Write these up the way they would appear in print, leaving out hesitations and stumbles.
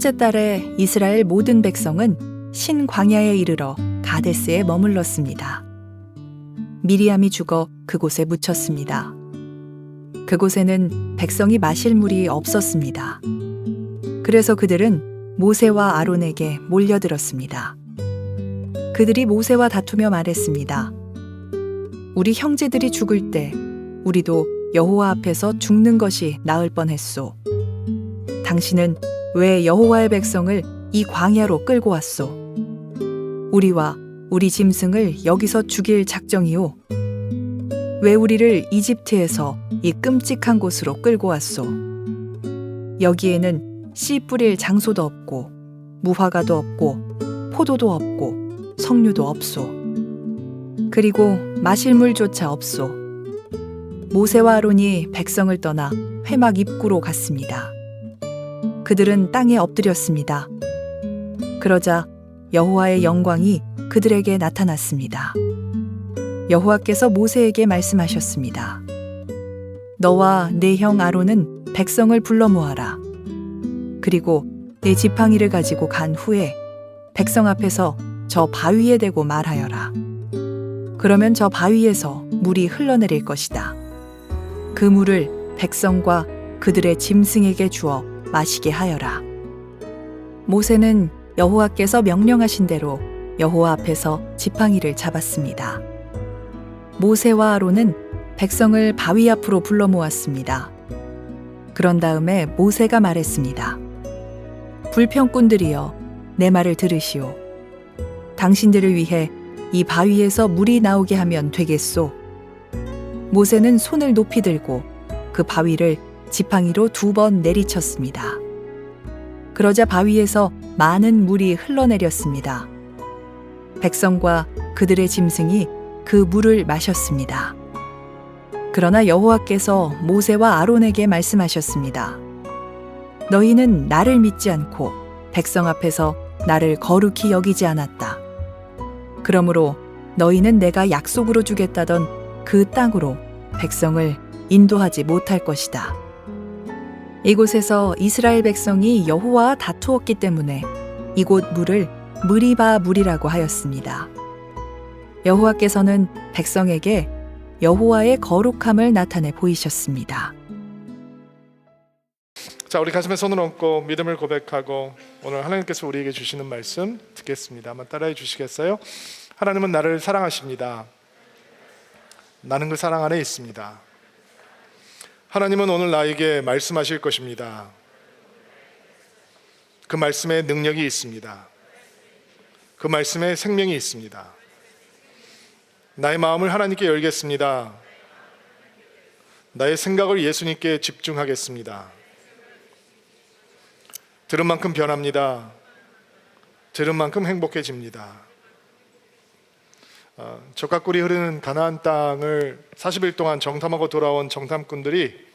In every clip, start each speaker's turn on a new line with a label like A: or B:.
A: 첫째 달에 이스라엘 모든 백성은 신광야에 이르러 가데스에 머물렀습니다. 미리암이 죽어 그곳에 묻혔습니다. 그곳에는 백성이 마실 물이 없었습니다. 그래서 그들은 모세와 아론에게 몰려들었습니다. 그들이 모세와 다투며 말했습니다. 우리 형제들이 죽을 때 우리도 여호와 앞에서 죽는 것이 나을 뻔했소. 당신은 왜 여호와의 백성을 이 광야로 끌고 왔소? 우리와 우리 짐승을 여기서 죽일 작정이오. 왜 우리를 이집트에서 이 끔찍한 곳으로 끌고 왔소? 여기에는 씨 뿌릴 장소도 없고 무화과도 없고 포도도 없고 석류도 없소. 그리고 마실 물조차 없소. 모세와 아론이 백성을 떠나 회막 입구로 갔습니다. 그들은 땅에 엎드렸습니다. 그러자 여호와의 영광이 그들에게 나타났습니다. 여호와께서 모세에게 말씀하셨습니다. 너와 네 형 아론은 백성을 불러 모아라. 그리고 네 지팡이를 가지고 간 후에 백성 앞에서 저 바위에 대고 말하여라. 그러면 저 바위에서 물이 흘러내릴 것이다. 그 물을 백성과 그들의 짐승에게 주어 마시게 하여라. 모세는 여호와께서 명령하신 대로 여호와 앞에서 지팡이를 잡았습니다. 모세와 아론은 백성을 바위 앞으로 불러 모았습니다. 그런 다음에 모세가 말했습니다. 불평꾼들이여, 내 말을 들으시오. 당신들을 위해 이 바위에서 물이 나오게 하면 되겠소. 모세는 손을 높이 들고 그 바위를 지팡이로 2번 내리쳤습니다. 그러자 바위에서 많은 물이 흘러내렸습니다. 백성과 그들의 짐승이 그 물을 마셨습니다. 그러나 여호와께서 모세와 아론에게 말씀하셨습니다. 너희는 나를 믿지 않고 백성 앞에서 나를 거룩히 여기지 않았다. 그러므로 너희는 내가 약속으로 주겠다던 그 땅으로 백성을 인도하지 못할 것이다. 이곳에서 이스라엘 백성이 여호와와 다투었기 때문에 이곳 물을 무리바 물이라고 하였습니다. 여호와께서는 백성에게 여호와의 거룩함을 나타내 보이셨습니다.
B: 자, 우리 가슴에 손을 얹고 믿음을 고백하고 오늘 하나님께서 우리에게 주시는 말씀 듣겠습니다. 한번 따라해 주시겠어요? 하나님은 나를 사랑하십니다. 나는 그 사랑 안에 있습니다. 하나님은 오늘 나에게 말씀하실 것입니다. 그 말씀에 능력이 있습니다. 그 말씀에 생명이 있습니다. 나의 마음을 하나님께 열겠습니다. 나의 생각을 예수님께 집중하겠습니다. 들은 만큼 변합니다. 들은 만큼 행복해집니다. 젖과 꿀이 흐르는 가나안 땅을 40일 동안 정탐하고 돌아온 정탐꾼들이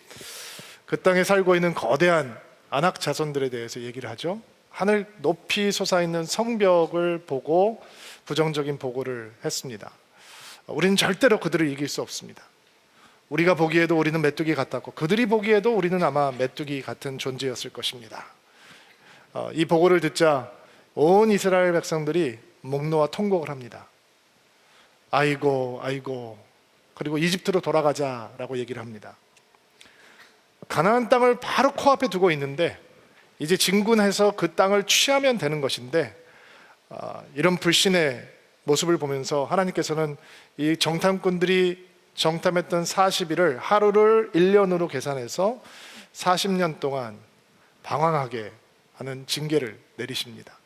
B: 그 땅에 살고 있는 거대한 아낙 자손들에 대해서 얘기를 하죠. 하늘 높이 솟아있는 성벽을 보고 부정적인 보고를 했습니다. 우리는 절대로 그들을 이길 수 없습니다. 우리가 보기에도 우리는 메뚜기 같았고 그들이 보기에도 우리는 아마 메뚜기 같은 존재였을 것입니다. 이 보고를 듣자 온 이스라엘 백성들이 목 놓아 통곡을 합니다. 아이고 아이고, 그리고 이집트로 돌아가자라고 얘기를 합니다. 가나안 땅을 바로 코앞에 두고 있는데 이제 진군해서 그 땅을 취하면 되는 것인데 이런 불신의 모습을 보면서 하나님께서는 이 정탐꾼들이 정탐했던 40일을 하루를 1년으로 계산해서 40년 동안 방황하게 하는 징계를 내리십니다.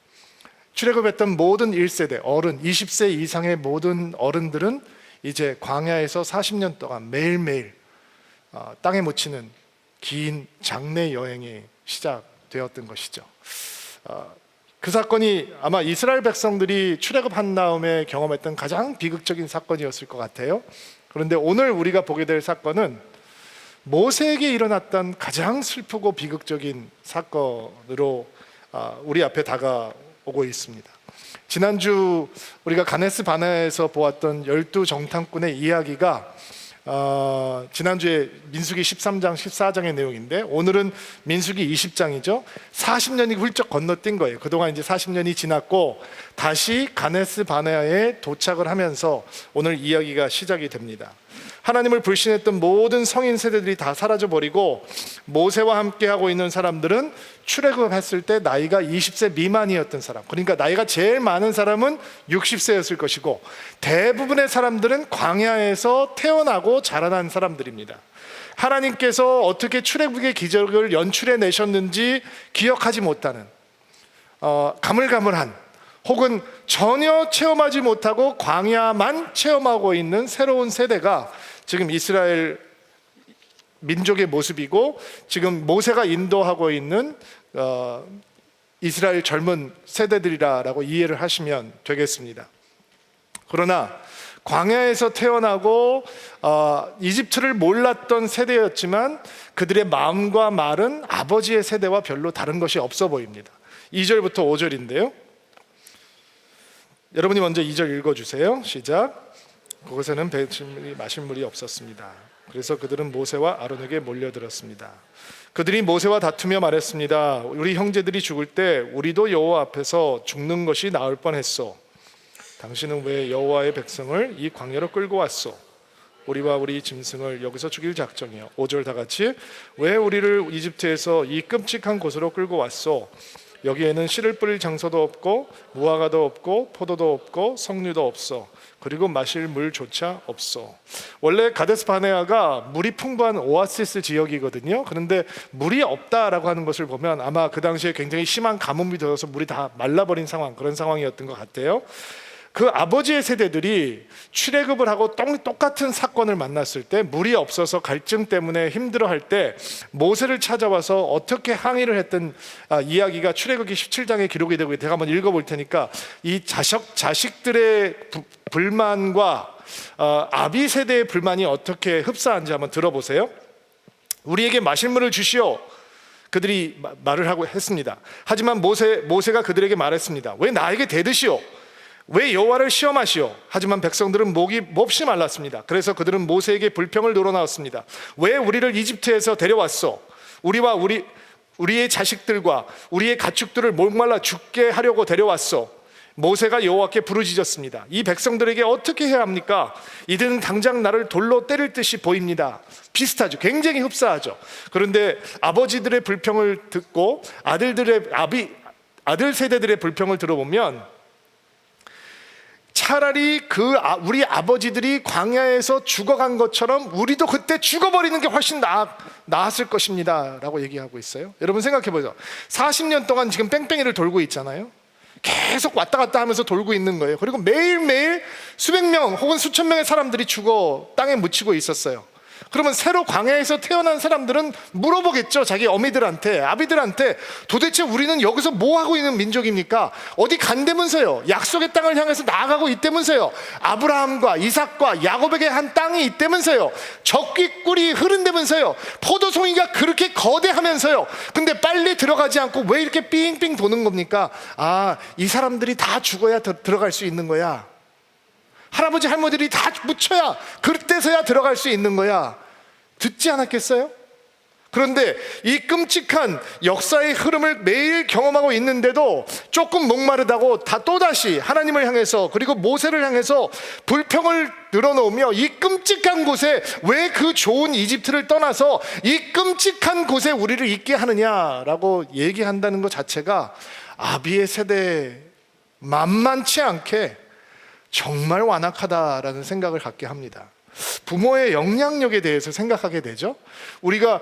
B: 출애굽했던 모든 1세대 어른, 20세 이상의 모든 어른들은 이제 광야에서 40년 동안 매일매일 땅에 묻히는 긴 장례 여행이 시작되었던 것이죠. 그 사건이 아마 이스라엘 백성들이 출애굽한 다음에 경험했던 가장 비극적인 사건이었을 것 같아요. 그런데 오늘 우리가 보게 될 사건은 모세에게 일어났던 가장 슬프고 비극적인 사건으로 우리 앞에 다가오고 있습니다. 지난주 우리가 가데스 바네아에서 보았던 12 정탐꾼의 이야기가 지난주에 민수기 13장 14장의 내용인데 오늘은 민수기 20장이죠. 40년이 훌쩍 건너뛴 거예요. 그동안 이제 40년이 지났고 다시 가데스 바네아에 도착을 하면서 오늘 이야기가 시작이 됩니다. 하나님을 불신했던 모든 성인 세대들이 다 사라져버리고 모세와 함께 하고 있는 사람들은 출애굽했을 때 나이가 20세 미만이었던 사람, 그러니까 나이가 제일 많은 사람은 60세였을 것이고 대부분의 사람들은 광야에서 태어나고 자라난 사람들입니다. 하나님께서 어떻게 출애굽의 기적을 연출해 내셨는지 기억하지 못하는 가물가물한 혹은 전혀 체험하지 못하고 광야만 체험하고 있는 새로운 세대가 지금 이스라엘 민족의 모습이고 지금 모세가 인도하고 있는 이스라엘 젊은 세대들이라고 이해를 하시면 되겠습니다. 그러나 광야에서 태어나고 이집트를 몰랐던 세대였지만 그들의 마음과 말은 아버지의 세대와 별로 다른 것이 없어 보입니다. 2절부터 5절인데요. 여러분이 먼저 2절 읽어주세요. 시작. 그곳에는 배출물이 마실 물이 없었습니다. 그래서 그들은 모세와 아론에게 몰려들었습니다. 그들이 모세와 다투며 말했습니다. 우리 형제들이 죽을 때 우리도 여호와 앞에서 죽는 것이 나을 뻔했소. 당신은 왜 여호와의 백성을 이 광야로 끌고 왔소? 우리와 우리 짐승을 여기서 죽일 작정이요. 5절 다 같이. 왜 우리를 이집트에서 이 끔찍한 곳으로 끌고 왔소? 여기에는 씨를 뿌릴 장소도 없고 무화과도 없고 포도도 없고 석류도 없어. 그리고 마실 물조차 없어. 원래 가데스 바네아가 물이 풍부한 오아시스 지역이거든요. 그런데 물이 없다라고 하는 것을 보면 아마 그 당시에 굉장히 심한 가뭄이 들어서 물이 다 말라버린 상황, 그런 상황이었던 것 같아요. 그 아버지의 세대들이 출애굽을 하고 똑같은 사건을 만났을 때 물이 없어서 갈증 때문에 힘들어할 때 모세를 찾아와서 어떻게 항의를 했던 이야기가 출애굽기 17장에 기록이 되고, 제가 한번 읽어볼 테니까 이 자식들의 불만과 아비 세대의 불만이 어떻게 흡사한지 한번 들어보세요. 우리에게 마실 물을 주시오. 그들이 말을 하고 했습니다. 하지만 모세가 그들에게 말했습니다. 왜 나에게 대드시오? 왜 여호와를 시험하시오? 하지만 백성들은 목이 몹시 말랐습니다. 그래서 그들은 모세에게 불평을 늘어나왔습니다. 왜 우리를 이집트에서 데려왔소? 우리와 우리의 자식들과 우리의 가축들을 목말라 죽게 하려고 데려왔소. 모세가 여호와께 부르짖었습니다. 이 백성들에게 어떻게 해야 합니까? 이들은 당장 나를 돌로 때릴 듯이 보입니다. 비슷하죠. 굉장히 흡사하죠. 그런데 아버지들의 불평을 듣고 아들 세대들의 불평을 들어보면 차라리 우리 아버지들이 광야에서 죽어간 것처럼 우리도 그때 죽어버리는 게 훨씬 나았을 것입니다 라고 얘기하고 있어요. 여러분 생각해보죠. 40년 동안 지금 뺑뺑이를 돌고 있잖아요. 계속 왔다 갔다 하면서 돌고 있는 거예요. 그리고 매일매일 수백 명 혹은 수천 명의 사람들이 죽어 땅에 묻히고 있었어요. 그러면 새로 광야에서 태어난 사람들은 물어보겠죠. 자기 어미들한테, 아비들한테, 도대체 우리는 여기서 뭐 하고 있는 민족입니까? 어디 간다면서요? 약속의 땅을 향해서 나아가고 있다면서요? 아브라함과 이삭과 야곱에게 한 땅이 있다면서요? 적깃꿀이 흐른다면서요? 포도송이가 그렇게 거대하면서요? 근데 빨리 들어가지 않고 왜 이렇게 삥삥 도는 겁니까? 이 사람들이 다 죽어야 들어갈 수 있는 거야. 할아버지 할머니들이 다 묻혀야 그때서야 들어갈 수 있는 거야. 듣지 않았겠어요? 그런데 이 끔찍한 역사의 흐름을 매일 경험하고 있는데도 조금 목마르다고 또다시 하나님을 향해서 그리고 모세를 향해서 불평을 늘어놓으며 이 끔찍한 곳에 왜 그 좋은 이집트를 떠나서 이 끔찍한 곳에 우리를 있게 하느냐라고 얘기한다는 것 자체가 아비의 세대에 만만치 않게 정말 완악하다라는 생각을 갖게 합니다. 부모의 영향력에 대해서 생각하게 되죠. 우리가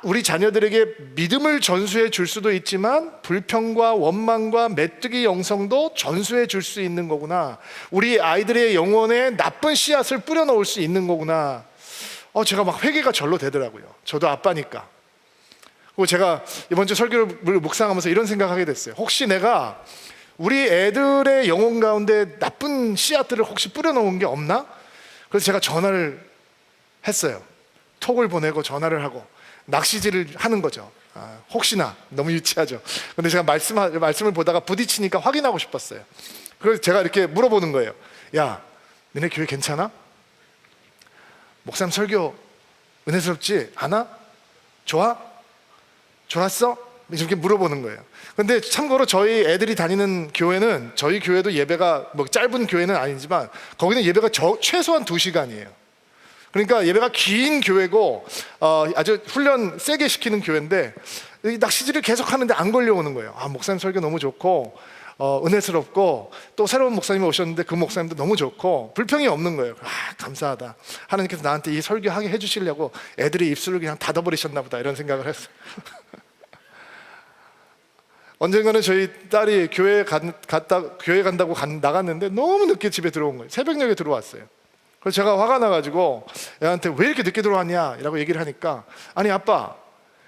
B: 우리 자녀들에게 믿음을 전수해 줄 수도 있지만 불평과 원망과 메뚜기 영성도 전수해 줄 수 있는 거구나. 우리 아이들의 영혼에 나쁜 씨앗을 뿌려 놓을 수 있는 거구나. 제가 막 회개가 절로 되더라고요. 저도 아빠니까. 그리고 제가 이번 주 설교를 묵상하면서 이런 생각하게 됐어요. 혹시 내가 우리 애들의 영혼 가운데 나쁜 씨앗들을 혹시 뿌려놓은 게 없나? 그래서 제가 전화를 했어요. 톡을 보내고 전화를 하고 낚시질을 하는 거죠. 혹시나. 너무 유치하죠. 근데 제가 말씀을 보다가 부딪히니까 확인하고 싶었어요. 그래서 제가 이렇게 물어보는 거예요. 야, 너네 교회 괜찮아? 목사님 설교 은혜스럽지 않아? 좋아? 좋았어? 이렇게 물어보는 거예요. 근데 참고로 저희 애들이 다니는 교회는, 저희 교회도 예배가 뭐 짧은 교회는 아니지만 거기는 예배가 최소한 2시간이에요. 그러니까 예배가 긴 교회고 아주 훈련 세게 시키는 교회인데 이 낚시질을 계속 하는데 안 걸려오는 거예요. 목사님 설교 너무 좋고 은혜스럽고, 또 새로운 목사님이 오셨는데 그 목사님도 너무 좋고, 불평이 없는 거예요. 감사하다, 하나님께서 나한테 이 설교하게 해주시려고 애들의 입술을 그냥 닫아버리셨나 보다, 이런 생각을 했어요. 언젠가는 저희 딸이 교회 간다고 나갔는데 너무 늦게 집에 들어온 거예요. 새벽녘에 들어왔어요. 그래서 제가 화가 나가지고 애한테 왜 이렇게 늦게 들어왔냐 라고 얘기를 하니까, 아니 아빠,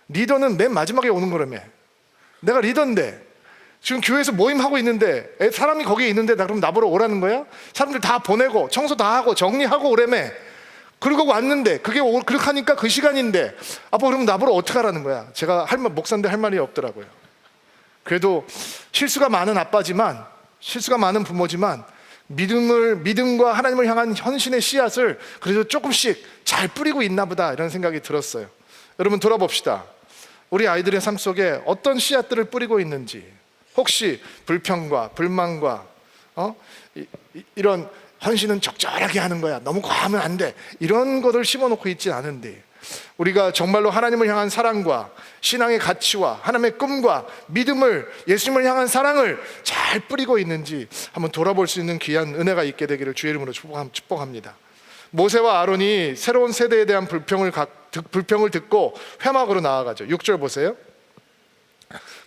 B: 리더는 맨 마지막에 오는 거라며. 내가 리더인데 지금 교회에서 모임하고 있는데 사람이 거기에 있는데 그럼 나보러 오라는 거야? 사람들 다 보내고 청소 다 하고 정리하고 오라며. 그리고 왔는데 그렇게 하니까 그 시간인데 아빠 그럼 나보러 어떻게 하라는 거야? 제가 목사인데 할 말이 없더라고요. 그래도 실수가 많은 아빠지만, 실수가 많은 부모지만 믿음과 하나님을 향한 헌신의 씨앗을 그래도 조금씩 잘 뿌리고 있나 보다, 이런 생각이 들었어요. 여러분 돌아봅시다. 우리 아이들의 삶 속에 어떤 씨앗들을 뿌리고 있는지. 혹시 불평과 불만과 이런 헌신은 적절하게 하는 거야, 너무 과하면 안 돼, 이런 것을 심어놓고 있지 않은데, 우리가 정말로 하나님을 향한 사랑과 신앙의 가치와 하나님의 꿈과 믿음을, 예수님을 향한 사랑을 잘 뿌리고 있는지 한번 돌아볼 수 있는 귀한 은혜가 있게 되기를 주의 이름으로 축복합니다. 모세와 아론이 새로운 세대에 대한 불평을 듣고 회막으로 나아가죠. 6절 보세요.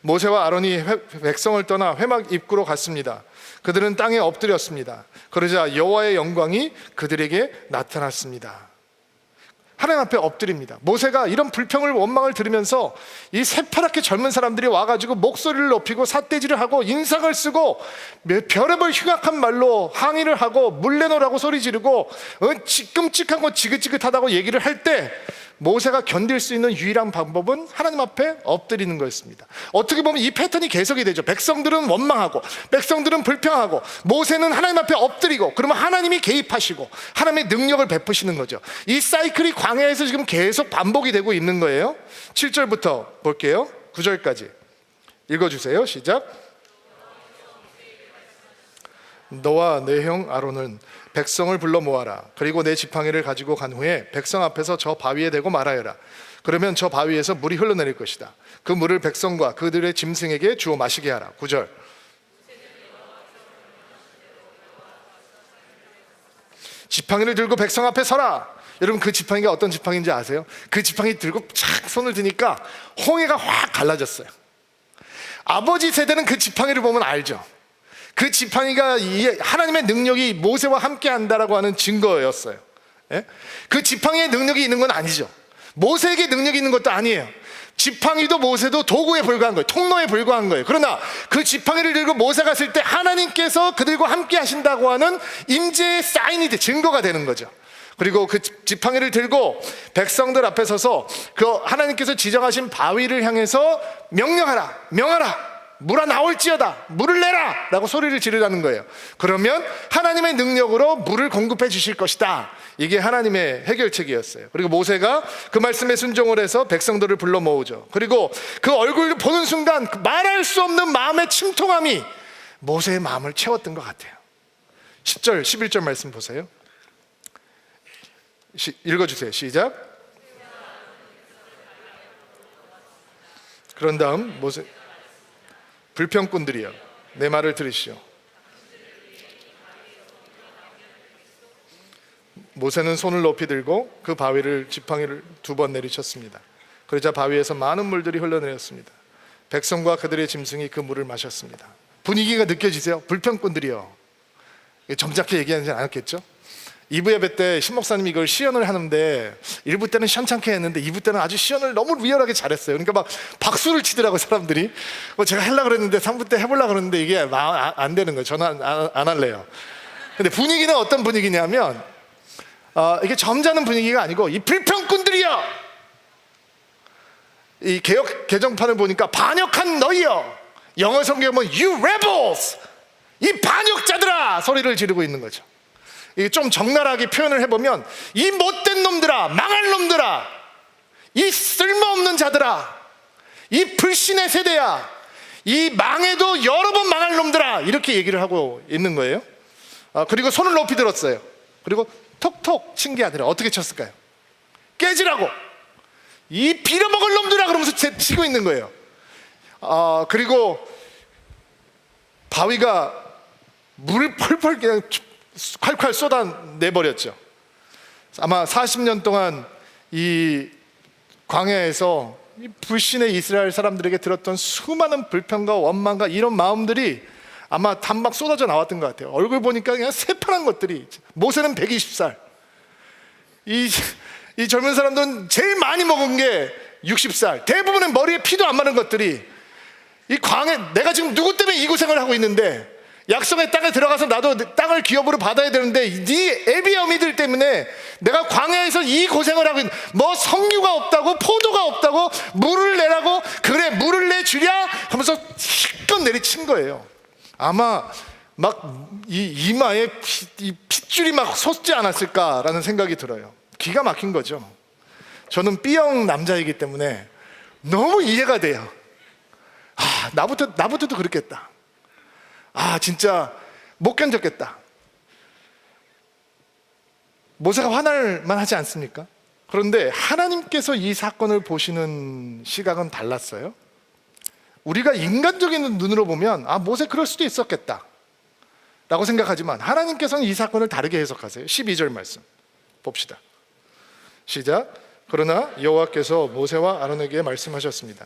B: 모세와 아론이 백성을 떠나 회막 입구로 갔습니다. 그들은 땅에 엎드렸습니다. 그러자 여호와의 영광이 그들에게 나타났습니다. 하나님 앞에 엎드립니다. 모세가 이런 불평을, 원망을 들으면서 이 새파랗게 젊은 사람들이 와가지고 목소리를 높이고 삿대질을 하고 인상을 쓰고 별의별 흉악한 말로 항의를 하고 물레노라고 소리 지르고 끔찍하고 지긋지긋하다고 얘기를 할 때 모세가 견딜 수 있는 유일한 방법은 하나님 앞에 엎드리는 거였습니다. 어떻게 보면 이 패턴이 계속이 되죠. 백성들은 원망하고 백성들은 불평하고 모세는 하나님 앞에 엎드리고, 그러면 하나님이 개입하시고 하나님의 능력을 베푸시는 거죠. 이 사이클이 광야에서 지금 계속 반복이 되고 있는 거예요. 7절부터 볼게요. 9절까지 읽어주세요. 시작. 너와 내 형 아론은 백성을 불러 모아라. 그리고 내 지팡이를 가지고 간 후에 백성 앞에서 저 바위에 대고 말하여라. 그러면 저 바위에서 물이 흘러내릴 것이다. 그 물을 백성과 그들의 짐승에게 주어 마시게 하라. 9절. 지팡이를 들고 백성 앞에 서라. 여러분 그 지팡이가 어떤 지팡이인지 아세요? 그 지팡이 들고 착 손을 드니까 홍해가 확 갈라졌어요. 아버지 세대는 그 지팡이를 보면 알죠. 그 지팡이가 하나님의 능력이 모세와 함께 한다라고 하는 증거였어요. 그 지팡이의 능력이 있는 건 아니죠. 모세에게 능력이 있는 것도 아니에요. 지팡이도 모세도 도구에 불과한 거예요. 통로에 불과한 거예요. 그러나 그 지팡이를 들고 모세가 갔을 때 하나님께서 그들과 함께 하신다고 하는 임재의 사인이 증거가 되는 거죠. 그리고 그 지팡이를 들고 백성들 앞에 서서 그 하나님께서 지정하신 바위를 향해서 명하라. 물아 나올지어다, 물을 내라 라고 소리를 지르라는 거예요. 그러면 하나님의 능력으로 물을 공급해 주실 것이다. 이게 하나님의 해결책이었어요. 그리고 모세가 그 말씀에 순종을 해서 백성들을 불러 모으죠. 그리고 그 얼굴을 보는 순간 말할 수 없는 마음의 침통함이 모세의 마음을 채웠던 것 같아요. 10절 11절 말씀 보세요. 읽어주세요. 시작. 그런 다음 모세, 불평꾼들이여 내 말을 들으시오. 모세는 손을 높이 들고 그 바위를, 지팡이를 2번 내리쳤습니다. 그러자 바위에서 많은 물들이 흘러내렸습니다. 백성과 그들의 짐승이 그 물을 마셨습니다. 분위기가 느껴지세요? 불평꾼들이여. 점잖게 얘기하지 않았겠죠? 2부 예배 때 신목사님이 이걸 시연을 하는데 1부 때는 시원찮게 했는데 2부 때는 아주 시연을 너무 리얼하게 잘했어요. 그러니까 막 박수를 치더라고요, 사람들이. 제가 하려고 그랬는데 3부 때 해보려고 그랬는데 이게 안 되는 거예요. 저는 안 할래요. 근데 분위기는 어떤 분위기냐면 이게 점잖은 분위기가 아니고 이 불평꾼들이여, 이 개정판을 보니까 반역한 너희여, 영어 성경은 You rebels, 이 반역자들아 소리를 지르고 있는 거죠. 이게 좀 적나라하게 표현을 해보면, 이 못된 놈들아, 망할 놈들아, 이 쓸모없는 자들아, 이 불신의 세대야, 이 망해도 여러 번 망할 놈들아, 이렇게 얘기를 하고 있는 거예요. 그리고 손을 높이 들었어요. 그리고 톡톡 친 게 아니라 어떻게 쳤을까요? 깨지라고, 이 빌어먹을 놈들아, 그러면서 치고 있는 거예요. 그리고 바위가 물을 펄펄 그냥 콸콸 쏟아내버렸죠. 아마 40년 동안 이 광야에서 이 불신의 이스라엘 사람들에게 들었던 수많은 불평과 원망과 이런 마음들이 아마 단박 쏟아져 나왔던 것 같아요. 얼굴 보니까 그냥 새파란 것들이. 모세는 120살, 이 젊은 사람들은 제일 많이 먹은 게 60살, 대부분은 머리에 피도 안 마른 것들이, 이 광야, 내가 지금 누구 때문에 이 고생을 하고 있는데, 약속의 땅에 들어가서 나도 땅을 기업으로 받아야 되는데 네 애비어미들 때문에 내가 광야에서 이 고생을 하고 있는, 뭐 석류가 없다고, 포도가 없다고, 물을 내라고, 그래 물을 내주랴 하면서 실컷 내리친 거예요. 아마 막 이마에 핏줄이 막 솟지 않았을까라는 생각이 들어요. 기가 막힌 거죠. 저는 B형 남자이기 때문에 너무 이해가 돼요. 나부터도 그렇겠다. 진짜 못 견뎠겠다. 모세가 화날만 하지 않습니까? 그런데 하나님께서 이 사건을 보시는 시각은 달랐어요. 우리가 인간적인 눈으로 보면 모세 그럴 수도 있었겠다 라고 생각하지만, 하나님께서는 이 사건을 다르게 해석하세요. 12절 말씀 봅시다. 시작. 그러나 여호와께서 모세와 아론에게 말씀하셨습니다.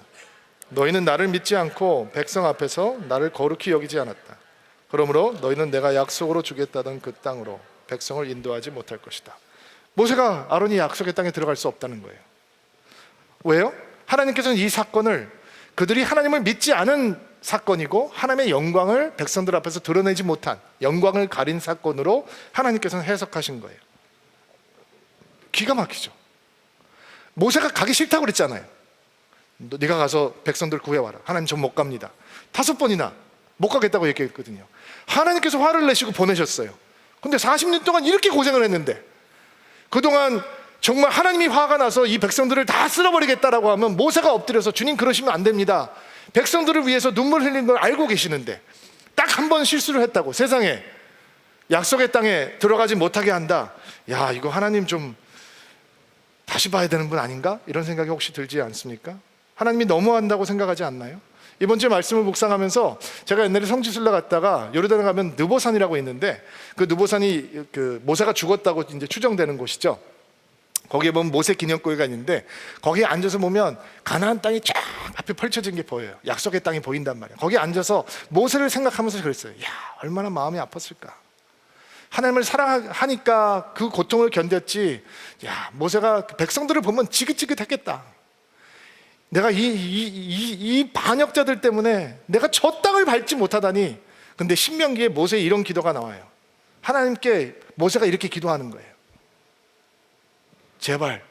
B: 너희는 나를 믿지 않고 백성 앞에서 나를 거룩히 여기지 않았다. 그러므로 너희는 내가 약속으로 주겠다던 그 땅으로 백성을 인도하지 못할 것이다. 모세가 아론이 약속의 땅에 들어갈 수 없다는 거예요. 왜요? 하나님께서는 이 사건을 그들이 하나님을 믿지 않은 사건이고, 하나님의 영광을 백성들 앞에서 드러내지 못한, 영광을 가린 사건으로 하나님께서는 해석하신 거예요. 기가 막히죠. 모세가 가기 싫다고 그랬잖아요. 네가 가서 백성들 구해와라. 하나님 전 못 갑니다. 5번이나 못 가겠다고 얘기했거든요. 하나님께서 화를 내시고 보내셨어요. 근데 40년 동안 이렇게 고생을 했는데, 그동안 정말 하나님이 화가 나서 이 백성들을 다 쓸어버리겠다라고 하면 모세가 엎드려서 주님 그러시면 안 됩니다, 백성들을 위해서 눈물 흘린 걸 알고 계시는데 딱 한 번 실수를 했다고 세상에 약속의 땅에 들어가지 못하게 한다. 야, 이거 하나님 좀 다시 봐야 되는 분 아닌가? 이런 생각이 혹시 들지 않습니까? 하나님이 너무한다고 생각하지 않나요? 이번 주에 말씀을 묵상하면서 제가 옛날에 성지순례 갔다가 요르단에 가면 느보산이라고 있는데, 그 느보산이 그 모세가 죽었다고 이제 추정되는 곳이죠. 거기에 보면 모세 기념교회가 있는데, 거기에 앉아서 보면 가나안 땅이 쫙 앞에 펼쳐진 게 보여요. 약속의 땅이 보인단 말이에요. 거기에 앉아서 모세를 생각하면서 그랬어요. 야, 얼마나 마음이 아팠을까. 하나님을 사랑하니까 그 고통을 견뎠지. 야, 모세가 백성들을 보면 지긋지긋했겠다. 내가 이 반역자들 때문에 내가 저 땅을 밟지 못하다니. 근데 신명기에 모세의 이런 기도가 나와요. 하나님께 모세가 이렇게 기도하는 거예요. 제발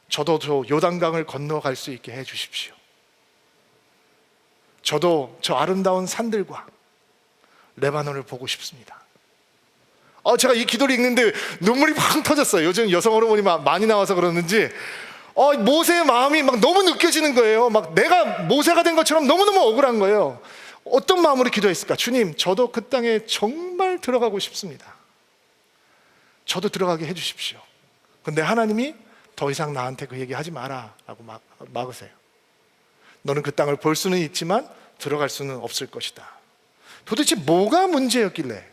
B: 저도 저 요단강을 건너갈 수 있게 해 주십시오. 저도 저 아름다운 산들과 레바논을 보고 싶습니다. 제가 이 기도를 읽는데 눈물이 팡 터졌어요. 요즘 여성 호르몬이 많이 나와서 그러는지 모세의 마음이 막 너무 느껴지는 거예요. 막 내가 모세가 된 것처럼 너무너무 억울한 거예요. 어떤 마음으로 기도했을까? 주님, 저도 그 땅에 정말 들어가고 싶습니다. 저도 들어가게 해 주십시오. 근데 하나님이 더 이상 나한테 그 얘기 하지 마라 라고 막으세요. 너는 그 땅을 볼 수는 있지만 들어갈 수는 없을 것이다. 도대체 뭐가 문제였길래?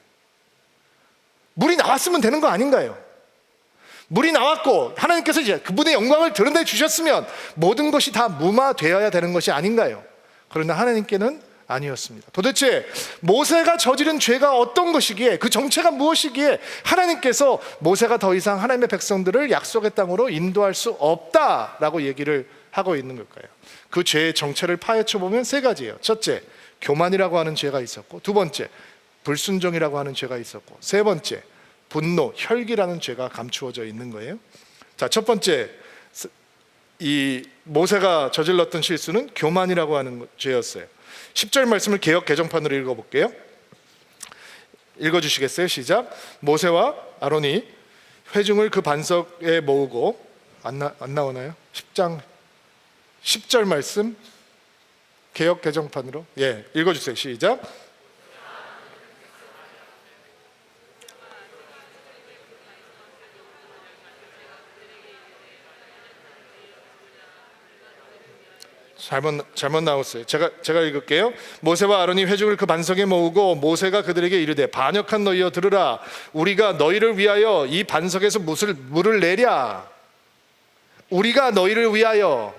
B: 물이 나왔으면 되는 거 아닌가요? 물이 나왔고 하나님께서 이제 그분의 영광을 드러내 주셨으면 모든 것이 다 무마되어야 되는 것이 아닌가요? 그러나 하나님께는 아니었습니다. 도대체 모세가 저지른 죄가 어떤 것이기에, 그 정체가 무엇이기에 하나님께서 모세가 더 이상 하나님의 백성들을 약속의 땅으로 인도할 수 없다라고 얘기를 하고 있는 걸까요? 그 죄의 정체를 파헤쳐 보면 3가지예요. 첫째, 교만이라고 하는 죄가 있었고, 2번째, 불순종이라고 하는 죄가 있었고, 3번째, 분노, 혈기라는 죄가 감추어져 있는 거예요. 자, 첫 번째, 이 모세가 저질렀던 실수는 교만이라고 하는 죄였어요. 10절 말씀을 개역 개정판으로 읽어볼게요. 읽어주시겠어요? 시작. 모세와 아론이 회중을 그 반석에 모으고, 안 나오나요? 10장 10절 말씀 개역 개정판으로 읽어주세요. 시작. 잘못 나왔어요. 제가 읽을게요. 모세와 아론이 회중을 그 반석에 모으고 모세가 그들에게 이르되 반역한 너희여 들으라. 우리가 너희를 위하여 이 반석에서 물을 내랴. 우리가 너희를 위하여.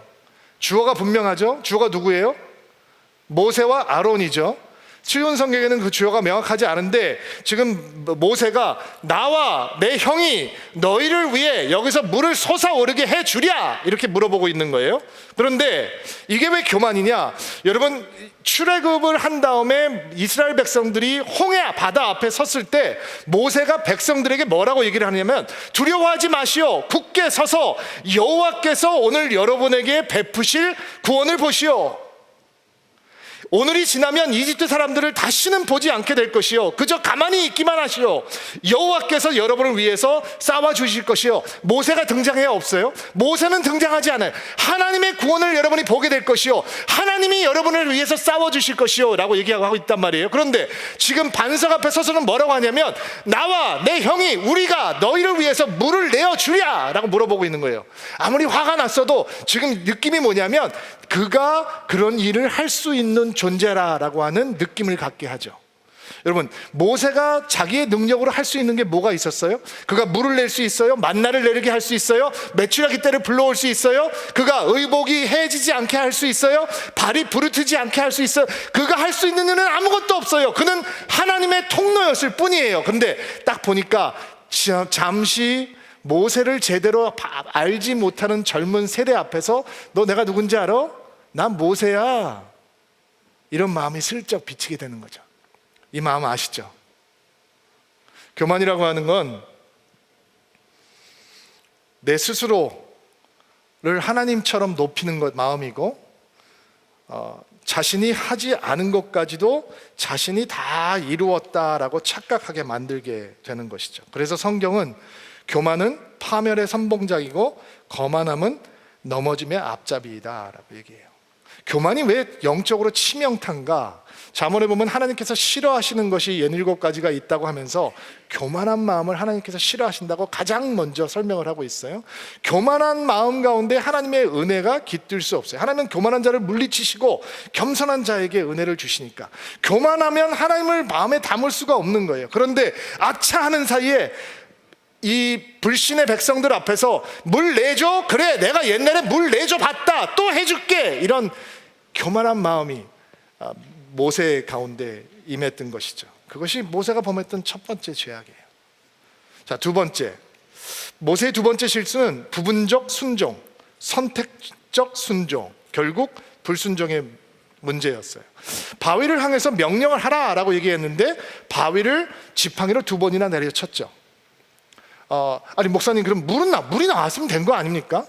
B: 주어가 분명하죠. 주어가 누구예요? 모세와 아론이죠. 수요일 성경에는 그 주어가 명확하지 않은데 지금 모세가 나와 내 형이 너희를 위해 여기서 물을 솟아오르게 해주랴 이렇게 물어보고 있는 거예요. 그런데 이게 왜 교만이냐? 여러분, 출애굽을 한 다음에 이스라엘 백성들이 홍해 바다 앞에 섰을 때 모세가 백성들에게 뭐라고 얘기를 하냐면 두려워하지 마시오. 굳게 서서 여호와께서 오늘 여러분에게 베푸실 구원을 보시오. 오늘이 지나면 이집트 사람들을 다시는 보지 않게 될 것이요 그저 가만히 있기만 하시오. 여호와께서 여러분을 위해서 싸워주실 것이요. 모세가 등장해야 없어요? 모세는 등장하지 않아요. 하나님의 구원을 여러분이 보게 될 것이요 하나님이 여러분을 위해서 싸워주실 것이요 라고 얘기하고 있단 말이에요. 그런데 지금 반석 앞에 서서는 뭐라고 하냐면 나와 내 형이 우리가 너희를 위해서 물을 내어주랴 라고 물어보고 있는 거예요. 아무리 화가 났어도 지금 느낌이 뭐냐면 그가 그런 일을 할 수 있는 존재라라고 하는 느낌을 갖게 하죠. 여러분, 모세가 자기의 능력으로 할 수 있는 게 뭐가 있었어요? 그가 물을 낼 수 있어요? 만나를 내리게 할 수 있어요? 메추라기 떼를 불러올 수 있어요? 그가 의복이 해지지 않게 할 수 있어요? 발이 부르트지 않게 할 수 있어요? 그가 할 수 있는 일은 아무것도 없어요. 그는 하나님의 통로였을 뿐이에요. 근데 딱 보니까 잠시 모세를 제대로 알지 못하는 젊은 세대 앞에서 너 내가 누군지 알아? 난 모세야. 이런 마음이 슬쩍 비치게 되는 거죠. 이 마음 아시죠? 교만이라고 하는 건 내 스스로를 하나님처럼 높이는 것 마음이고 자신이 하지 않은 것까지도 자신이 다 이루었다라고 착각하게 만들게 되는 것이죠. 그래서 성경은 교만은 파멸의 선봉장이고 거만함은 넘어짐의 앞잡이다라고 얘기해요. 교만이 왜 영적으로 치명탄가? 잠언에 보면 하나님께서 싫어하시는 것이 67가지가 있다고 하면서 교만한 마음을 하나님께서 싫어하신다고 가장 먼저 설명을 하고 있어요. 교만한 마음 가운데 하나님의 은혜가 깃들 수 없어요. 하나님은 교만한 자를 물리치시고 겸손한 자에게 은혜를 주시니까 교만하면 하나님을 마음에 담을 수가 없는 거예요. 그런데 아차 하는 사이에 이 불신의 백성들 앞에서 물 내줘? 그래, 내가 옛날에 물 내줘 봤다. 또 해줄게. 이런 교만한 마음이 모세 가운데 임했던 것이죠. 그것이 모세가 범했던 첫 번째 죄악이에요. 자, 두 번째, 모세의 두 번째 실수는 부분적 순종, 선택적 순종, 결국 불순종의 문제였어요. 바위를 향해서 명령을 하라라고 얘기했는데 바위를 지팡이로 2번이나 내려쳤죠. 아니 목사님, 그럼 물이 나왔으면 된 거 아닙니까?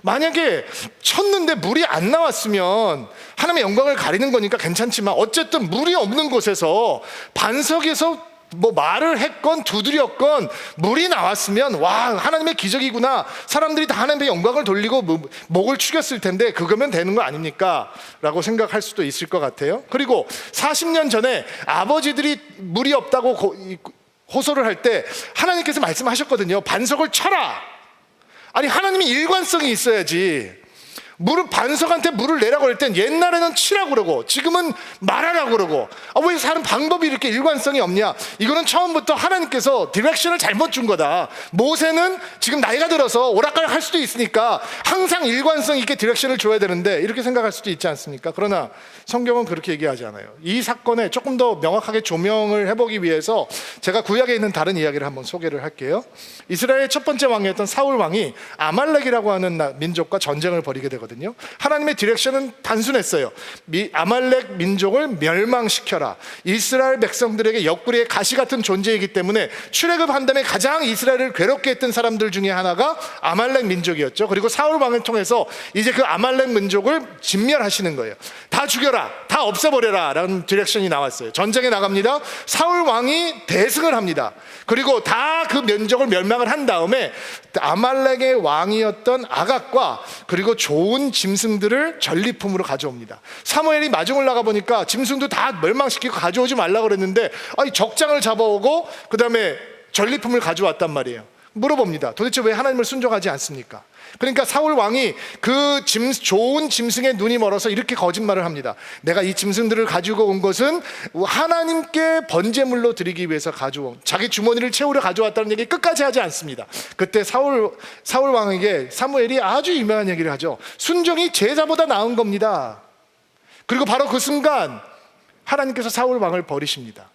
B: 만약에 쳤는데 물이 안 나왔으면 하나님의 영광을 가리는 거니까 괜찮지만 어쨌든 물이 없는 곳에서 반석에서 뭐 말을 했건 두드렸건 물이 나왔으면 와, 하나님의 기적이구나, 사람들이 다 하나님의 영광을 돌리고 목을 축였을 텐데 그거면 되는 거 아닙니까? 라고 생각할 수도 있을 것 같아요. 그리고 40년 전에 아버지들이 물이 없다고 호소를 할 때 하나님께서 말씀하셨거든요. 반석을 쳐라. 아니, 하나님이 일관성이 있어야지. 반석한테 물을 내라고 할 땐 옛날에는 치라고 그러고 지금은 말하라고 그러고, 왜 사는 방법이 이렇게 일관성이 없냐? 이거는 처음부터 하나님께서 디렉션을 잘못 준 거다. 모세는 지금 나이가 들어서 오락가락 할 수도 있으니까 항상 일관성 있게 디렉션을 줘야 되는데 이렇게 생각할 수도 있지 않습니까? 그러나 성경은 그렇게 얘기하지 않아요. 이 사건에 조금 더 명확하게 조명을 해보기 위해서 제가 구약에 있는 다른 이야기를 한번 소개를 할게요. 이스라엘의 첫 번째 왕이었던 사울 왕이 아말렉이라고 하는 민족과 전쟁을 벌이게 되거든요. 하나님의 디렉션은 단순했어요. 아말렉 민족을 멸망시켜라. 이스라엘 백성들에게 옆구리에 가시 같은 존재이기 때문에 출애굽한 다음에 가장 이스라엘을 괴롭게 했던 사람들 중에 하나가 아말렉 민족이었죠. 그리고 사울 왕을 통해서 이제 그 아말렉 민족을 진멸하시는 거예요. 다 죽여라, 다 다 없애버려라 라는 디렉션이 나왔어요. 전쟁에 나갑니다. 사울 왕이 대승을 합니다. 그리고 다 그 면적을 멸망을 한 다음에 아말렉의 왕이었던 아각과 그리고 좋은 짐승들을 전리품으로 가져옵니다. 사무엘이 마중을 나가보니까 짐승도 다 멸망시키고 가져오지 말라고 그랬는데 적장을 잡아오고 그 다음에 전리품을 가져왔단 말이에요. 물어봅니다. 도대체 왜 하나님을 순종하지 않습니까? 그러니까 사울 왕이 그 좋은 짐승의 눈이 멀어서 이렇게 거짓말을 합니다. 내가 이 짐승들을 가지고 온 것은 하나님께 번제물로 드리기 위해서 가져온, 자기 주머니를 채우려 가져왔다는 얘기 끝까지 하지 않습니다. 그때 사울 왕에게 사무엘이 아주 유명한 얘기를 하죠. 순종이 제사보다 나은 겁니다. 그리고 바로 그 순간 하나님께서 사울 왕을 버리십니다.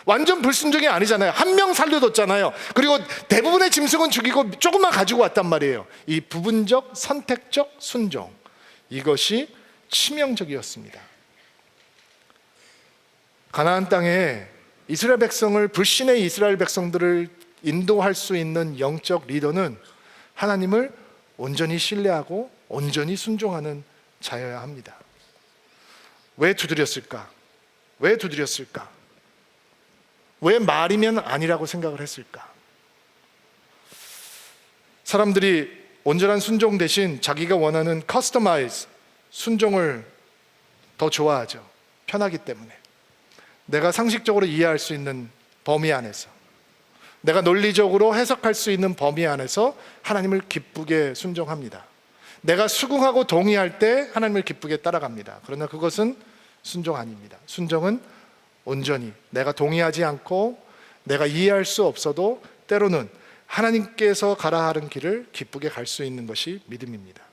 B: 완전 불순종이 아니잖아요. 한 명 살려뒀잖아요. 그리고 대부분의 짐승은 죽이고 조금만 가지고 왔단 말이에요. 이 부분적 선택적 순종, 이것이 치명적이었습니다. 가나안 땅에 이스라엘 백성을, 불신의 이스라엘 백성들을 인도할 수 있는 영적 리더는 하나님을 온전히 신뢰하고 온전히 순종하는 자여야 합니다. 왜 두드렸을까? 왜 두드렸을까? 왜 말이면 아니라고 생각을 했을까? 사람들이 온전한 순종 대신 자기가 원하는 커스터마이즈 순종을 더 좋아하죠. 편하기 때문에. 내가 상식적으로 이해할 수 있는 범위 안에서, 내가 논리적으로 해석할 수 있는 범위 안에서 하나님을 기쁘게 순종합니다. 내가 수긍하고 동의할 때 하나님을 기쁘게 따라갑니다. 그러나 그것은 순종 아닙니다. 순종은 온전히 내가 동의하지 않고 내가 이해할 수 없어도 때로는 하나님께서 가라 하는 길을 기쁘게 갈 수 있는 것이 믿음입니다.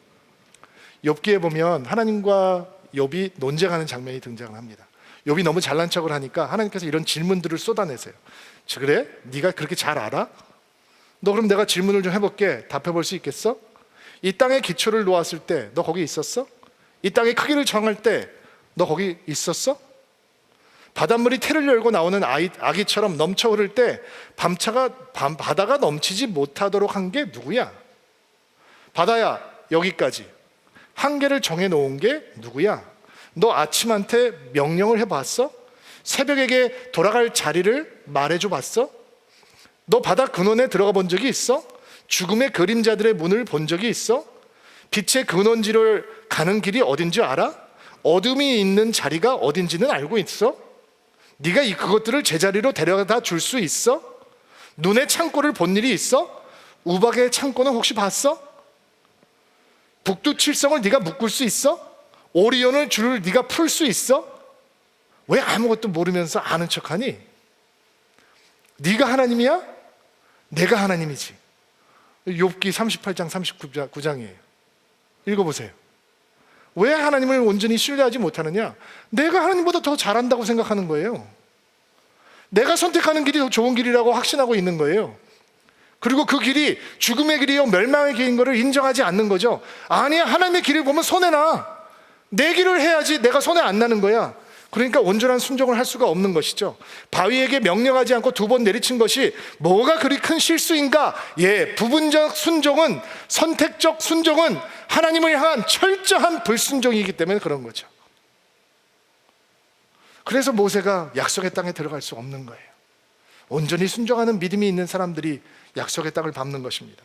B: 욥기에 보면 하나님과 욥이 논쟁하는 장면이 등장합니다. 욥이 너무 잘난 척을 하니까 하나님께서 이런 질문들을 쏟아내세요. 그래? 네가 그렇게 잘 알아? 너 그럼 내가 질문을 좀 해볼게. 답해볼 수 있겠어? 이 땅의 기초를 놓았을 때 너 거기 있었어? 이 땅의 크기를 정할 때 너 거기 있었어? 바닷물이 태를 열고 나오는 아기처럼 넘쳐 흐를 때 바다가 넘치지 못하도록 한 게 누구야? 바다야, 여기까지. 한계를 정해놓은 게 누구야? 너 아침한테 명령을 해봤어? 새벽에게 돌아갈 자리를 말해줘 봤어? 너 바다 근원에 들어가 본 적이 있어? 죽음의 그림자들의 문을 본 적이 있어? 빛의 근원지를 가는 길이 어딘지 알아? 어둠이 있는 자리가 어딘지는 알고 있어? 네가 그것들을 제자리로 데려다 줄 수 있어? 눈의 창고를 본 일이 있어? 우박의 창고는 혹시 봤어? 북두칠성을 네가 묶을 수 있어? 오리온을 줄을 네가 풀 수 있어? 왜 아무것도 모르면서 아는 척하니? 네가 하나님이야? 내가 하나님이지. 욥기 38장 39장이에요. 읽어보세요. 왜 하나님을 온전히 신뢰하지 못하느냐? 내가 하나님보다 더 잘한다고 생각하는 거예요. 내가 선택하는 길이 더 좋은 길이라고 확신하고 있는 거예요. 그리고 그 길이 죽음의 길이요 멸망의 길인 것을 인정하지 않는 거죠. 아니야, 하나님의 길을 보면 손해나. 내 길을 해야지 내가 손해 안 나는 거야. 그러니까 온전한 순종을 할 수가 없는 것이죠. 바위에게 명령하지 않고 2번 내리친 것이 뭐가 그리 큰 실수인가? 부분적 순종은, 선택적 순종은 하나님을 향한 철저한 불순종이기 때문에 그런 거죠. 그래서 모세가 약속의 땅에 들어갈 수 없는 거예요. 온전히 순종하는 믿음이 있는 사람들이 약속의 땅을 밟는 것입니다.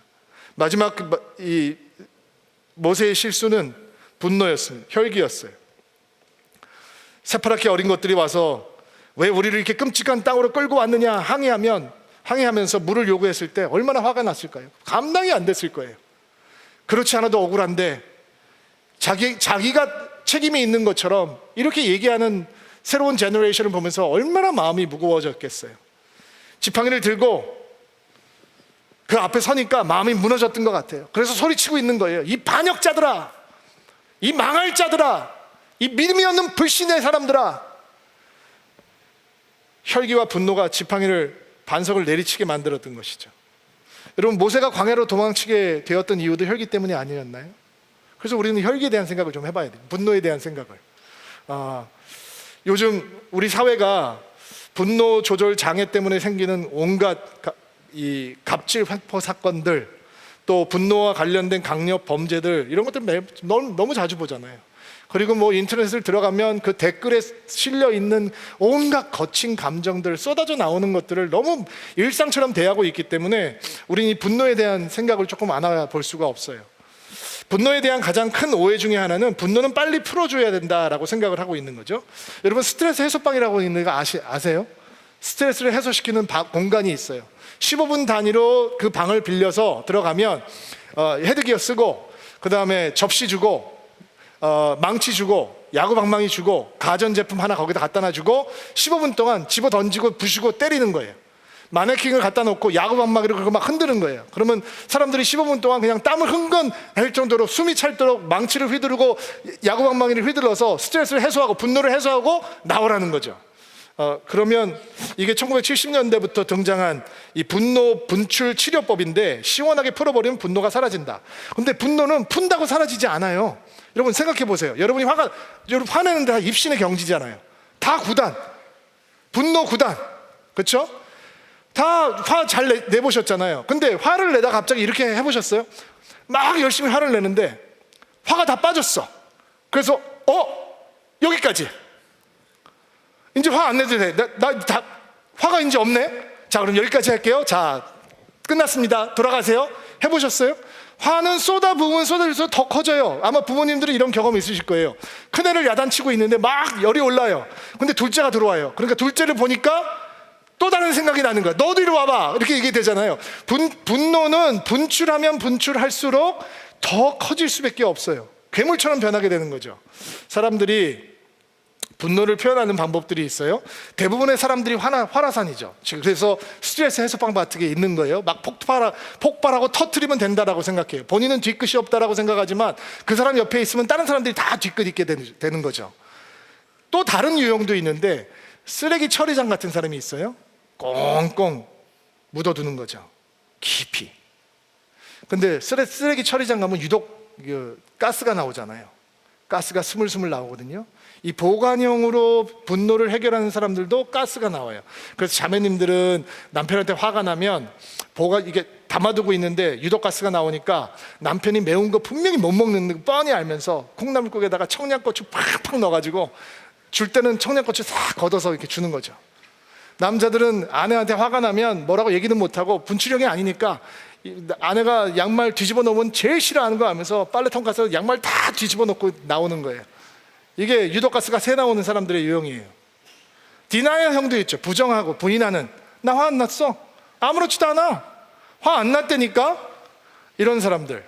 B: 마지막 이 모세의 실수는 분노였습니다. 혈기였어요. 새파랗게 어린 것들이 와서 왜 우리를 이렇게 끔찍한 땅으로 끌고 왔느냐 항의하면서 물을 요구했을 때 얼마나 화가 났을까요? 감당이 안 됐을 거예요. 그렇지 않아도 억울한데 자기가 책임이 있는 것처럼 이렇게 얘기하는 새로운 제너레이션을 보면서 얼마나 마음이 무거워졌겠어요. 지팡이를 들고 그 앞에 서니까 마음이 무너졌던 것 같아요. 그래서 소리치고 있는 거예요. 이 반역자들아, 이 망할 자들아, 이 믿음이 없는 불신의 사람들아. 혈기와 분노가 지팡이를 반석을 내리치게 만들었던 것이죠. 여러분, 모세가 광야로 도망치게 되었던 이유도 혈기 때문이 아니었나요? 그래서 우리는 혈기에 대한 생각을 좀 해봐야 돼요. 분노에 대한 생각을. 요즘 우리 사회가 분노 조절 장애 때문에 생기는 온갖 이 갑질 횡포 사건들, 또 분노와 관련된 강력 범죄들 이런 것들 너무 자주 보잖아요. 그리고 뭐 인터넷을 들어가면 그 댓글에 실려 있는 온갖 거친 감정들 쏟아져 나오는 것들을 너무 일상처럼 대하고 있기 때문에 우리는 이 분노에 대한 생각을 조금 안 해볼 수가 없어요. 분노에 대한 가장 큰 오해 중에 하나는 분노는 빨리 풀어줘야 된다라고 생각을 하고 있는 거죠. 여러분 스트레스 해소방이라고 있는 거 아세요? 스트레스를 해소시키는 공간이 있어요. 15분 단위로 그 방을 빌려서 들어가면 헤드기어 쓰고 그 다음에 접시 주고 망치 주고 야구 방망이 주고 가전제품 하나 거기다 갖다 놔주고 15분 동안 집어 던지고 부시고 때리는 거예요. 마네킹을 갖다 놓고 야구 방망이로 그거 막 흔드는 거예요. 그러면 사람들이 15분 동안 그냥 땀을 흥건할 정도로 숨이 찰도록 망치를 휘두르고 야구 방망이를 휘둘러서 스트레스를 해소하고 분노를 해소하고 나오라는 거죠. 그러면 이게 1970년대부터 등장한 이 분노 분출 치료법인데 시원하게 풀어버리면 분노가 사라진다. 근데 분노는 푼다고 사라지지 않아요. 여러분 생각해 보세요. 여러분 화내는데 다 입신의 경지잖아요. 다 구단, 분노 구단, 그렇죠? 다 화 잘 내보셨잖아요. 근데 화를 내다 갑자기 이렇게 해보셨어요? 막 열심히 화를 내는데 화가 다 빠졌어. 그래서 여기까지. 이제 화 안 내도 돼. 다 화가 이제 없네. 자, 그럼 여기까지 할게요. 자, 끝났습니다. 돌아가세요. 해보셨어요? 화는 쏟아부으면 쏟아질수록 더 커져요. 아마 부모님들이 이런 경험 있으실 거예요. 큰애를 야단치고 있는데 막 열이 올라요. 근데 둘째가 들어와요. 그러니까 둘째를 보니까 또 다른 생각이 나는 거야. 너도 이리 와봐. 이렇게 얘기 되잖아요. 분노는 분출하면 분출할수록 더 커질 수밖에 없어요. 괴물처럼 변하게 되는 거죠. 사람들이 분노를 표현하는 방법들이 있어요. 대부분의 사람들이 화라산이죠. 그래서 스트레스 해소방 같은 게 있는 거예요. 막 폭발하고 터트리면 된다라고 생각해요. 본인은 뒤끝이 없다라고 생각하지만 그 사람 옆에 있으면 다른 사람들이 다 뒤끝 있게 되는 거죠. 또 다른 유형도 있는데 쓰레기 처리장 같은 사람이 있어요. 꽁꽁 묻어두는 거죠. 깊이. 근데 쓰레기 처리장 가면 유독 가스가 나오잖아요. 가스가 스물스물 나오거든요. 이 보관형으로 분노를 해결하는 사람들도 가스가 나와요. 그래서 자매님들은 남편한테 화가 나면 이게 담아두고 있는데 유독 가스가 나오니까 남편이 매운 거 분명히 못 먹는 거 뻔히 알면서 콩나물국에다가 청양고추 팍팍 넣어가지고 줄 때는 청양고추 싹 걷어서 이렇게 주는 거죠. 남자들은 아내한테 화가 나면 뭐라고 얘기는 못하고 분출형이 아니니까 아내가 양말 뒤집어 놓으면 제일 싫어하는 거 하면서 빨래통 가서 양말 다 뒤집어 놓고 나오는 거예요. 이게 유독가스가 새 나오는 사람들의 유형이에요. 디나이어 형도 있죠. 부정하고 부인하는. 나 화 안 났어. 아무렇지도 않아. 화 안 났다니까. 이런 사람들.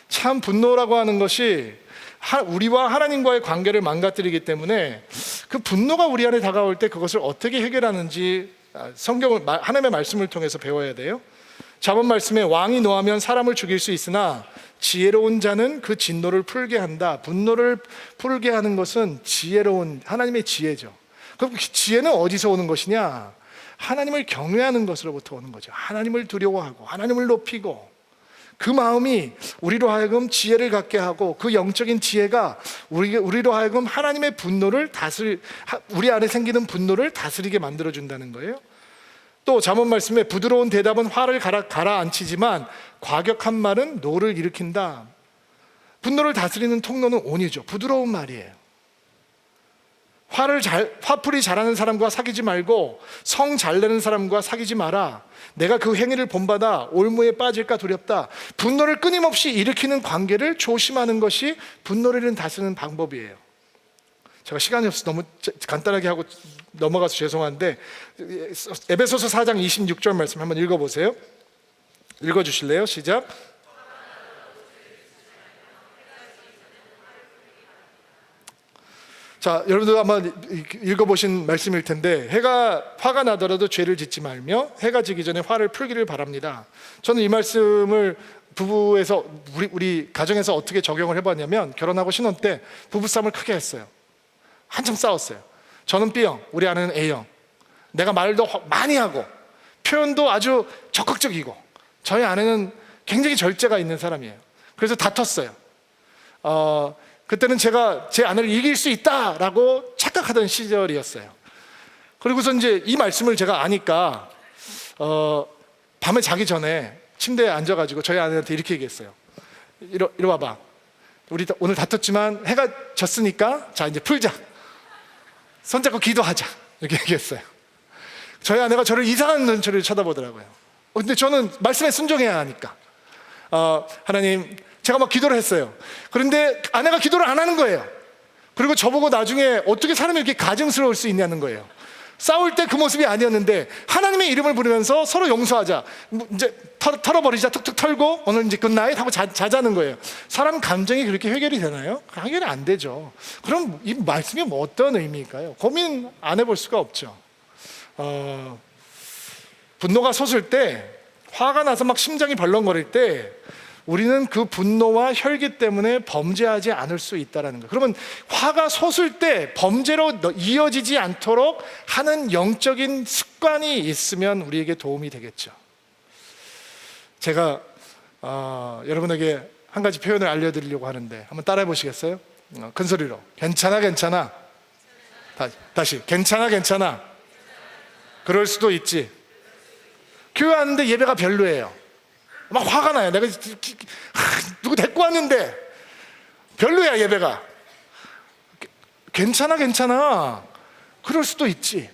B: 참 분노라고 하는 것이 우리와 하나님과의 관계를 망가뜨리기 때문에 그 분노가 우리 안에 다가올 때 그것을 어떻게 해결하는지 성경을 하나님의 말씀을 통해서 배워야 돼요. 자본 말씀에 왕이 노하면 사람을 죽일 수 있으나 지혜로운 자는 그 진노를 풀게 한다. 분노를 풀게 하는 것은 지혜로운 하나님의 지혜죠. 그럼 지혜는 어디서 오는 것이냐? 하나님을 경외하는 것으로부터 오는 거죠. 하나님을 두려워하고 하나님을 높이고 그 마음이 우리로 하여금 지혜를 갖게 하고 그 영적인 지혜가 우리로 하여금 하나님의 분노를 우리 안에 생기는 분노를 다스리게 만들어준다는 거예요. 또 잠언 말씀에 부드러운 대답은 화를 가라앉히지만 과격한 말은 노를 일으킨다. 분노를 다스리는 통로는 온유죠. 부드러운 말이에요. 화풀이 잘하는 사람과 사귀지 말고 성 잘 내는 사람과 사귀지 마라. 내가 그 행위를 본받아 올무에 빠질까 두렵다. 분노를 끊임없이 일으키는 관계를 조심하는 것이 분노를 다스리는 방법이에요. 제가 시간이 없어서 너무 간단하게 하고 넘어가서 죄송한데 에베소서 4장 26절 말씀 한번 읽어보세요. 읽어주실래요? 시작. 자, 여러분들 아마 읽어보신 말씀일 텐데 화가 나더라도 죄를 짓지 말며 해가 지기 전에 화를 풀기를 바랍니다. 저는 이 말씀을 부부에서 우리 가정에서 어떻게 적용을 해봤냐면 결혼하고 신혼 때 부부싸움을 크게 했어요. 한참 싸웠어요. 저는 B형, 우리 아내는 A형. 내가 말도 많이 하고 표현도 아주 적극적이고 저희 아내는 굉장히 절제가 있는 사람이에요. 그래서 다퉜어요. 그때는 제가 제 아내를 이길 수 있다라고 착각하던 시절이었어요. 그리고서 이제 이 말씀을 제가 아니까 밤에 자기 전에 침대에 앉아가지고 저희 아내한테 이렇게 얘기했어요. 이리 와봐. 우리 오늘 다퉜지만 해가 졌으니까 자 이제 풀자. 손잡고 기도하자. 이렇게 얘기했어요. 저희 아내가 저를 이상한 눈초리를 쳐다보더라고요. 근데 저는 말씀에 순종해야 하니까 하나님, 제가 막 기도를 했어요. 그런데 아내가 기도를 안 하는 거예요. 그리고 저보고 나중에 어떻게 사람이 이렇게 가증스러울 수 있냐는 거예요. 싸울 때 그 모습이 아니었는데 하나님의 이름을 부르면서 서로 용서하자, 이제 털어버리자, 툭툭 털고 오늘 이제 굿나잇 하고 자자는 거예요. 사람 감정이 그렇게 해결이 되나요? 해결이 안 되죠. 그럼 이 말씀이 뭐 어떤 의미일까요? 고민 안 해볼 수가 없죠. 분노가 솟을 때, 화가 나서 막 심장이 벌렁거릴 때 우리는 그 분노와 혈기 때문에 범죄하지 않을 수 있다는 거예요. 그러면 화가 솟을 때 범죄로 이어지지 않도록 하는 영적인 습관이 있으면 우리에게 도움이 되겠죠. 제가 여러분에게 한 가지 표현을 알려드리려고 하는데 한번 따라해 보시겠어요? 큰 소리로. 괜찮아, 괜찮아. 다시. 괜찮아, 괜찮아. 그럴 수도 있지. 교회 왔는데 예배가 별로예요. 막 화가 나요. 내가 누구 데리고 왔는데 별로야, 예배가. 괜찮아, 괜찮아. 그럴 수도 있지.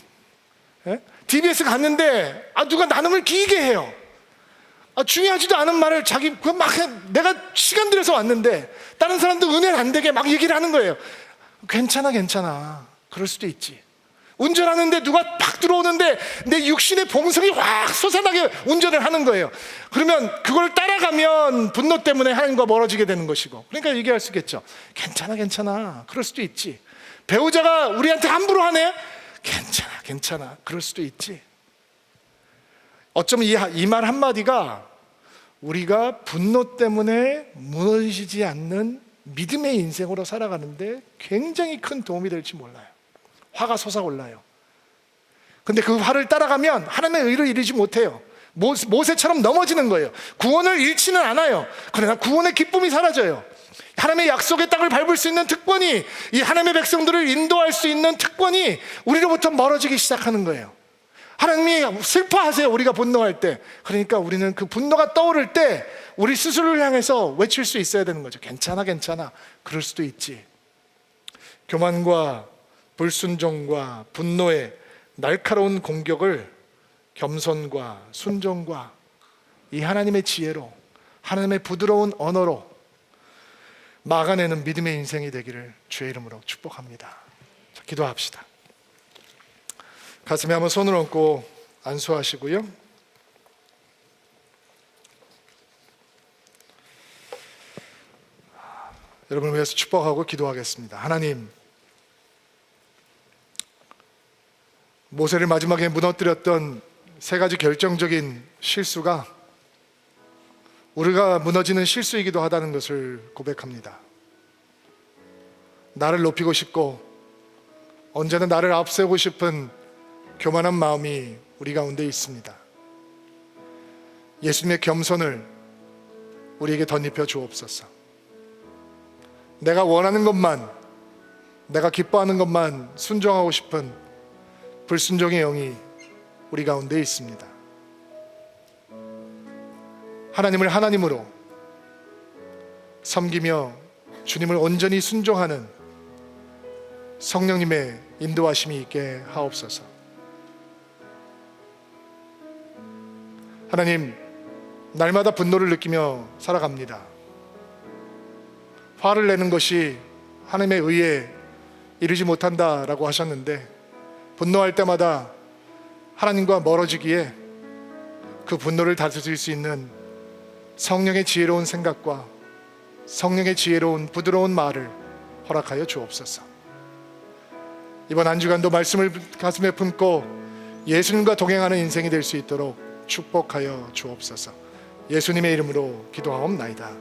B: DBS 갔는데 누가 나눔을 기게 해요. 중요하지도 않은 말을 막 내가 시간 들여서 왔는데 다른 사람도 은혜를 안 되게 막 얘기를 하는 거예요. 괜찮아, 괜찮아. 그럴 수도 있지. 운전하는데 누가 팍 들어오는데 내 육신의 봉성이 확 솟아나게 운전을 하는 거예요. 그러면 그걸 따라가면 분노 때문에 하나님과 멀어지게 되는 것이고, 그러니까 얘기할 수 있겠죠. 괜찮아, 괜찮아. 그럴 수도 있지. 배우자가 우리한테 함부로 하네. 괜찮아, 괜찮아. 그럴 수도 있지. 어쩌면 이 말 한마디가 우리가 분노 때문에 무너지지 않는 믿음의 인생으로 살아가는데 굉장히 큰 도움이 될지 몰라요. 화가 솟아올라요. 근데 그 화를 따라가면 하나님의 의를 이루지 못해요. 모세처럼 넘어지는 거예요. 구원을 잃지는 않아요. 그러나 구원의 기쁨이 사라져요. 하나님의 약속의 땅을 밟을 수 있는 특권이, 이 하나님의 백성들을 인도할 수 있는 특권이 우리로부터 멀어지기 시작하는 거예요. 하나님이 슬퍼하세요, 우리가 분노할 때. 그러니까 우리는 그 분노가 떠오를 때 우리 스스로를 향해서 외칠 수 있어야 되는 거죠. 괜찮아, 괜찮아. 그럴 수도 있지. 교만과 불순종과 분노의 날카로운 공격을 겸손과 순종과 이 하나님의 지혜로, 하나님의 부드러운 언어로 막아내는 믿음의 인생이 되기를 주의 이름으로 축복합니다. 자, 기도합시다. 가슴에 한번 손을 얹고 안수하시고요. 여러분을 위해서 축복하고 기도하겠습니다. 하나님, 모세를 마지막에 무너뜨렸던 세 가지 결정적인 실수가 우리가 무너지는 실수이기도 하다는 것을 고백합니다. 나를 높이고 싶고 언제나 나를 앞세우고 싶은 교만한 마음이 우리 가운데 있습니다. 예수님의 겸손을 우리에게 덧입혀 주옵소서. 내가 원하는 것만, 내가 기뻐하는 것만 순종하고 싶은 불순종의 영이 우리 가운데 있습니다. 하나님을 하나님으로 섬기며 주님을 온전히 순종하는 성령님의 인도하심이 있게 하옵소서. 하나님, 날마다 분노를 느끼며 살아갑니다. 화를 내는 것이 하나님의 의에 이르지 못한다라고 하셨는데, 분노할 때마다 하나님과 멀어지기에 그 분노를 다스릴 수 있는 성령의 지혜로운 생각과 성령의 지혜로운 부드러운 말을 허락하여 주옵소서. 이번 한 주간도 말씀을 가슴에 품고 예수님과 동행하는 인생이 될 수 있도록 축복하여 주옵소서. 예수님의 이름으로 기도하옵나이다.